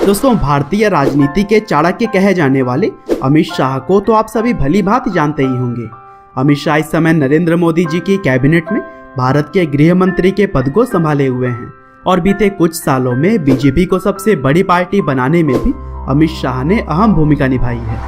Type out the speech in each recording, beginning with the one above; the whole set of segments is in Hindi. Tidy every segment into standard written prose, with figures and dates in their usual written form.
दोस्तों, भारतीय राजनीति के चाणक्य कहे जाने वाले अमित शाह को तो आप सभी भली भांति जानते ही होंगे। अमित शाह इस समय नरेंद्र मोदी जी की कैबिनेट में भारत के गृह मंत्री के पद को संभाले हुए हैं और बीते कुछ सालों में बीजेपी को सबसे बड़ी पार्टी बनाने में भी अमित शाह ने अहम भूमिका निभाई है।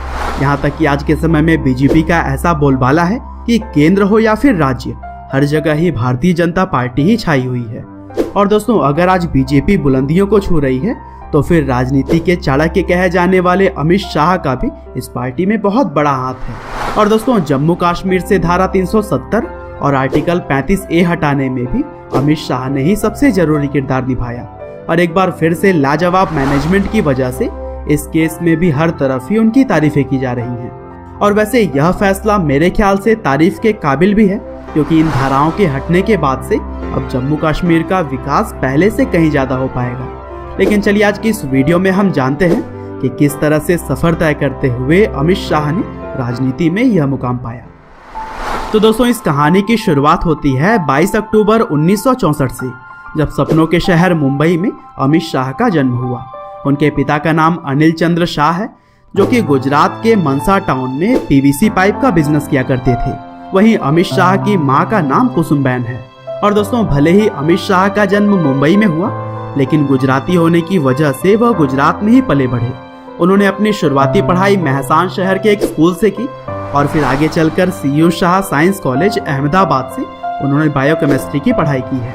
यहाँ तक कि आज के समय में बीजेपी का ऐसा बोलबाला है कि केंद्र हो या फिर राज्य, हर जगह ही भारतीय जनता पार्टी ही छाई हुई है। और दोस्तों, अगर आज बीजेपी बुलंदियों को छू रही है तो फिर राजनीति के चाणक्य कहे जाने वाले अमित शाह का भी इस पार्टी में बहुत बड़ा हाथ है। और दोस्तों, जम्मू कश्मीर से धारा 370 और आर्टिकल 35A हटाने में भी अमित शाह ने ही सबसे जरूरी किरदार निभाया। और एक बार फिर से लाजवाब मैनेजमेंट की वजह से इस केस में भी हर तरफ ही उनकी तारीफें की जा रही हैं। और वैसे यह फैसला मेरे ख्याल से तारीफ के काबिल भी है, क्योंकि इन धाराओं के हटने के बाद से अब जम्मू कश्मीर का विकास पहले से कहीं ज्यादा हो पाएगा। लेकिन चलिए आज की इस वीडियो में हम जानते हैं कि किस तरह से सफर तय करते हुए अमित शाह ने राजनीति में यह मुकाम पाया। तो दोस्तों, इस कहानी की शुरुआत होती है 22 अक्टूबर 1964 से, जब सपनों के शहर मुंबई में अमित शाह का जन्म हुआ। उनके पिता का नाम अनिल चंद्र शाह है, जो कि गुजरात के मनसा टाउन में पीवीसी पाइप का बिजनेस किया करते थे। वहीं अमित शाह की मां का नाम कुसुमबेन है। और दोस्तों, भले ही अमित शाह का जन्म मुंबई में हुआ, लेकिन गुजराती होने की वजह से वह गुजरात में ही पले बढ़े। उन्होंने अपनी शुरुआती पढ़ाई मेहसान शहर के एक स्कूल से की और फिर आगे चलकर CU Shah science college Ahmedabad से उन्होंने बायोकेमिस्ट्री की पढ़ाई की है।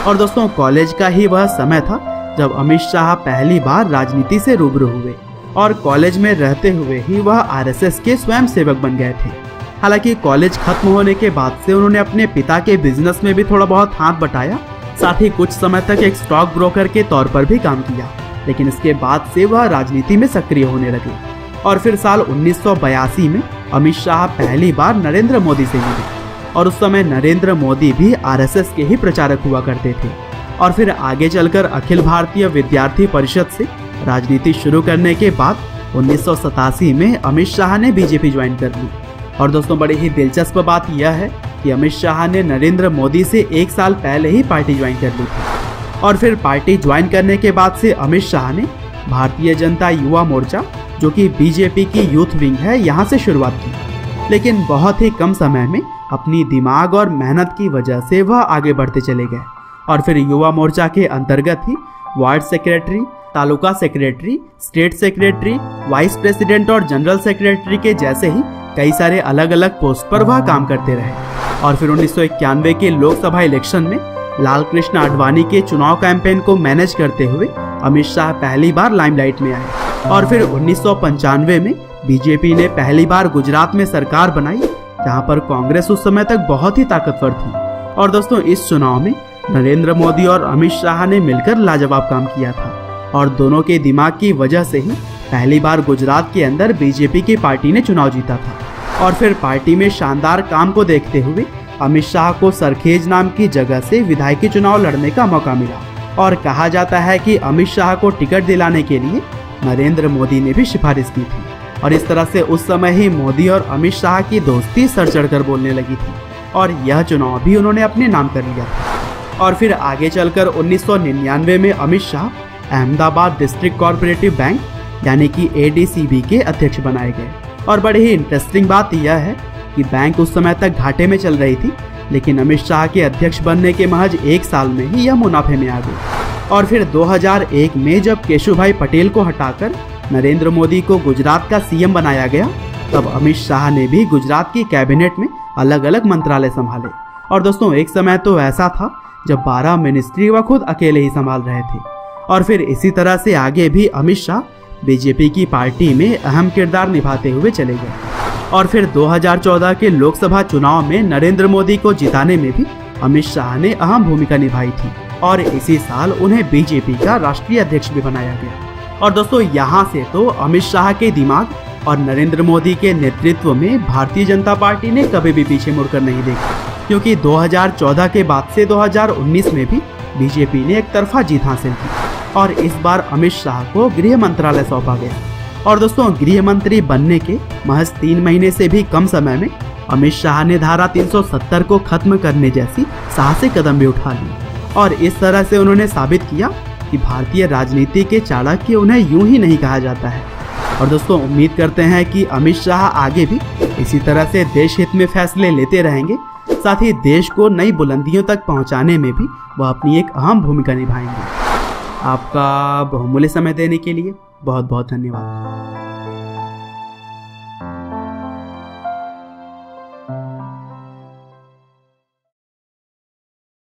और दोस्तों, कॉलेज का ही वह समय था जब अमित शाह पहली बार राजनीति से रूबरू हुए और कॉलेज में रहते हुए ही वह आरएसएस के स्वयं सेवक बन गए थे। हालांकि कॉलेज खत्म होने के बाद से उन्होंने अपने पिता के बिजनेस में भी थोड़ा बहुत हाथ बटाया, साथ ही कुछ समय तक एक स्टॉक ब्रोकर के तौर पर भी काम किया। लेकिन इसके बाद से वह राजनीति में सक्रिय होने लगे और फिर साल 1982 में अमित शाह पहली बार नरेंद्र मोदी से मिले और उस समय नरेंद्र मोदी भी आरएसएस के ही प्रचारक हुआ करते थे। और फिर आगे चलकर अखिल भारतीय विद्यार्थी परिषद से राजनीति शुरू करने के बाद 1987 में अमित शाह ने बीजेपी ज्वाइन कर ली। और दोस्तों, बड़ी ही दिलचस्प बात यह है कि अमित शाह ने नरेंद्र मोदी से एक साल पहले ही पार्टी ज्वाइन कर ली थी। और फिर पार्टी ज्वाइन करने के बाद से अमित शाह ने भारतीय जनता युवा मोर्चा, जो कि बीजेपी की यूथ विंग है, यहाँ से शुरुआत की। लेकिन बहुत ही कम समय में अपनी दिमाग और मेहनत की वजह से वह आगे बढ़ते चले गए और फिर युवा मोर्चा के अंतर्गत ही ward secretary, taluka secretary, state secretary, vice president और जनरल सेक्रेटरी के जैसे ही कई सारे अलग अलग पोस्ट पर वह काम करते रहे। और फिर 1991 के लोकसभा इलेक्शन में लाल कृष्ण आडवाणी के चुनाव कैंपेन को मैनेज करते हुए अमित शाह पहली बार लाइमलाइट में आए। और फिर 1995 में बीजेपी ने पहली बार गुजरात में सरकार बनाई, जहां पर कांग्रेस उस समय तक बहुत ही ताकतवर थी। और दोस्तों, इस चुनाव में नरेंद्र मोदी और अमित शाह ने मिलकर लाजवाब काम किया था और दोनों के दिमाग की वजह से ही पहली बार गुजरात के अंदर बीजेपी की पार्टी ने चुनाव जीता था। और फिर पार्टी में शानदार काम को देखते हुए अमित शाह को सरखेज नाम की जगह से विधायकी चुनाव लड़ने का मौका मिला। और कहा जाता है कि अमित शाह को टिकट दिलाने के लिए नरेंद्र मोदी ने भी सिफारिश की थी। और इस तरह से उस समय ही मोदी और अमित शाह की दोस्ती सर चढ़कर बोलने लगी थी और यह चुनाव भी उन्होंने अपने नाम कर लिया था। और फिर आगे चलकर 1999 में Amit Shah Ahmedabad district cooperative bank यानी कि ADCB के अध्यक्ष बनाए गए। और बड़ी ही इंटरेस्टिंग बात यह है कि बैंक उस समय तक घाटे में चल रही थी, लेकिन अमित शाह के अध्यक्ष बनने के महज एक साल में ही यह मुनाफे में आ गई। और फिर 2001 में जब केशुभाई पटेल को हटाकर नरेंद्र मोदी को गुजरात का CM बनाया गया, तब अमित शाह ने भी गुजरात की कैबिनेट में अलग अलग मंत्रालय संभाले। और दोस्तों, एक समय तो ऐसा था जब 12 मिनिस्ट्री वह खुद अकेले ही संभाल रहे थे। और फिर इसी तरह से आगे भी अमित शाह बीजेपी की पार्टी में अहम किरदार निभाते हुए चले गए। और फिर 2014 के लोकसभा चुनाव में नरेंद्र मोदी को जिताने में भी अमित शाह ने अहम भूमिका निभाई थी और इसी साल उन्हें बीजेपी का राष्ट्रीय अध्यक्ष भी बनाया गया। और दोस्तों, यहाँ से तो अमित शाह के दिमाग और नरेंद्र मोदी के नेतृत्व में भारतीय जनता पार्टी ने कभी भी पीछे मुड़कर नहीं देखा, क्योंकि 2014 के बाद से 2019 में भी बीजेपी ने एक तरफा जीत हासिल की और इस बार अमित शाह को गृह मंत्रालय सौंपा गया। और दोस्तों, गृह मंत्री बनने के महज 3 महीने से भी कम समय में अमित शाह ने धारा 370 को खत्म करने जैसी साहसिक कदम भी उठा ली और इस तरह से उन्होंने साबित किया कि भारतीय राजनीति के चाणक्य उन्हें यूं ही नहीं कहा जाता है। और दोस्तों, उम्मीद करते हैं कि अमित शाह आगे भी इसी तरह से देश हित में फैसले लेते रहेंगे, साथ ही देश को नई बुलंदियों तक पहुंचाने में भी वह अपनी एक अहम भूमिका निभाएंगे। आपका बहुमूल्य समय देने के लिए बहुत बहुत धन्यवाद।